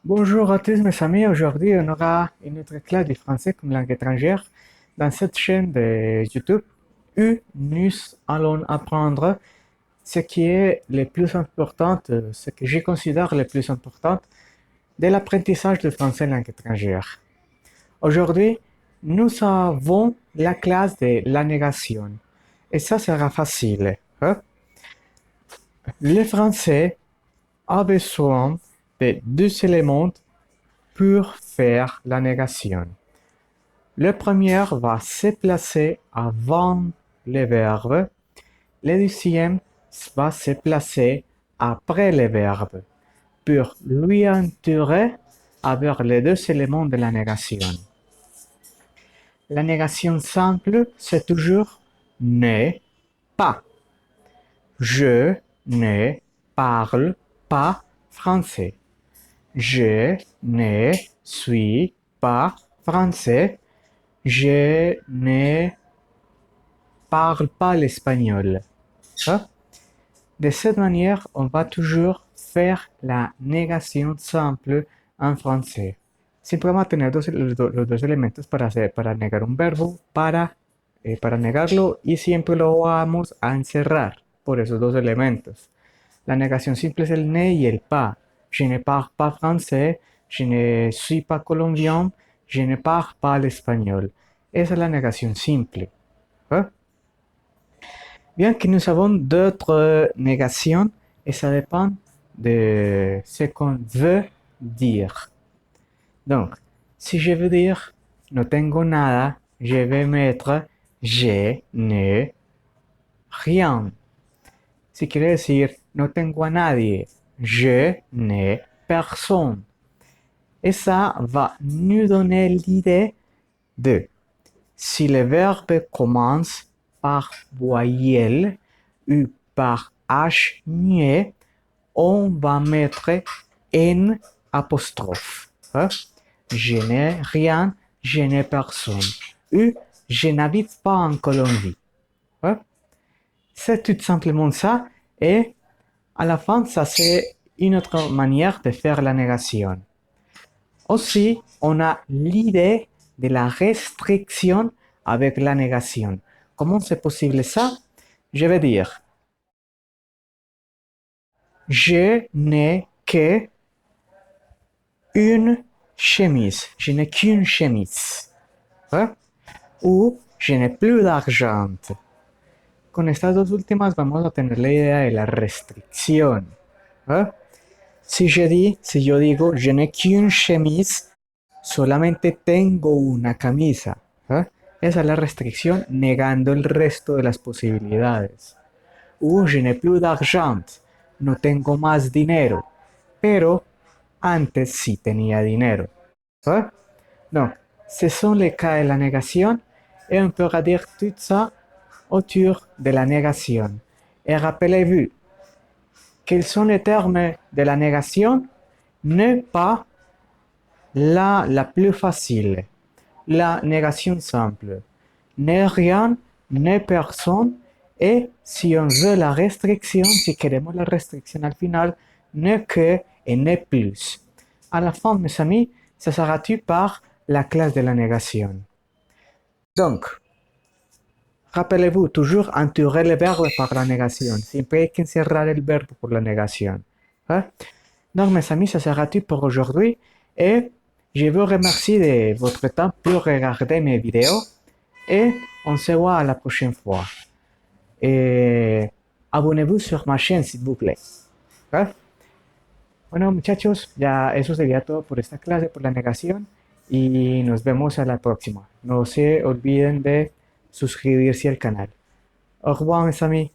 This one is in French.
Bonjour à tous mes amis, aujourd'hui on aura une autre classe de français comme langue étrangère dans cette chaîne de YouTube où nous allons apprendre ce qui est le plus important, ce que je considère le plus important de l'apprentissage du français langue étrangère. Aujourd'hui, nous avons la classe de la négation et ça sera facile, hein. Le français a besoin de deux éléments pour faire la négation. Le premier va se placer avant le verbe, le deuxième va se placer après le verbe pour lui entourer avec les deux éléments de la négation. La négation simple, c'est toujours ne pas. Je ne parle pas français. Je ne suis pas français. Je ne parle pas l'espagnol. Hein? De cette manière, on va toujours faire la négation simple en français. Simplemente tener los dos elementos para negar un verbo, para negarlo y siempre lo vamos a encerrar por esos dos elementos. La negación simple es el ne y el pas. Je ne parle pas français, je ne suis pas colombien, je ne parle pas l'espagnol. Esa es la negación simple. ¿Eh? Bien que nous avons d'autres négations et ça dépend de ce qu'on veut dire. Donc, si je veux dire no tengo nada, je vais mettre je n'ai rien. Si quiere decir no tengo a nadie, je n'ai personne. Et ça va nous donner l'idée de si le verbe commence par voyelle ou par H muet, on va mettre N apostrophe. Hein? Je n'ai rien, je n'ai personne. Ou je n'habite pas en Colombie. Hein? C'est tout simplement ça. Et à la fin, ça c'est une autre manière de faire la négation. Aussi, on a l'idée de la restriction avec la négation. Comment c'est possible ça? Je vais dire, je n'ai que une chemise. Je n'ai qu'une chemise. ¿Eh? Ou je n'ai plus d'argent. Con estas dos últimas vamos a tener la idea de la restricción. ¿Eh? Si yo digo je n'ai qu'une chemise, solamente tengo una camisa. ¿Eh? Esa es la restricción negando el resto de las posibilidades. Ou je n'ai plus d'argent, no tengo más dinero, pero antes sí tenía dinero. ¿Eh? Donc, ce sont les cas de la négation et on pourra dire tout ça autour de la négation. Et rappelez-vous, quels sont les termes de la négation? Ne pas la plus facile, la négation simple. Ne rien, ne personne, et si on veut la restriction, si queremos la restriction al final, ne que et ne plus. À la fin, mes amis, ça sera tu par la classe de la négation. Donc, rappelez-vous, toujours entourer le verbe par la négation. Siempre hay que encerrar el verbo por la négation. Hein? Donc, mes amis, ça sera tout pour aujourd'hui. Et je vous remercie de votre temps pour regarder mes vidéos. Et on se voit à la prochaine fois. Et abonnez-vous sur ma chaîne, s'il vous plaît. ¿Eh? Bueno, muchachos, ya eso sería todo por esta clase, por la negación. Y nos vemos a la próxima. No se olviden de suscribirse al canal. Au revoir, mes amis.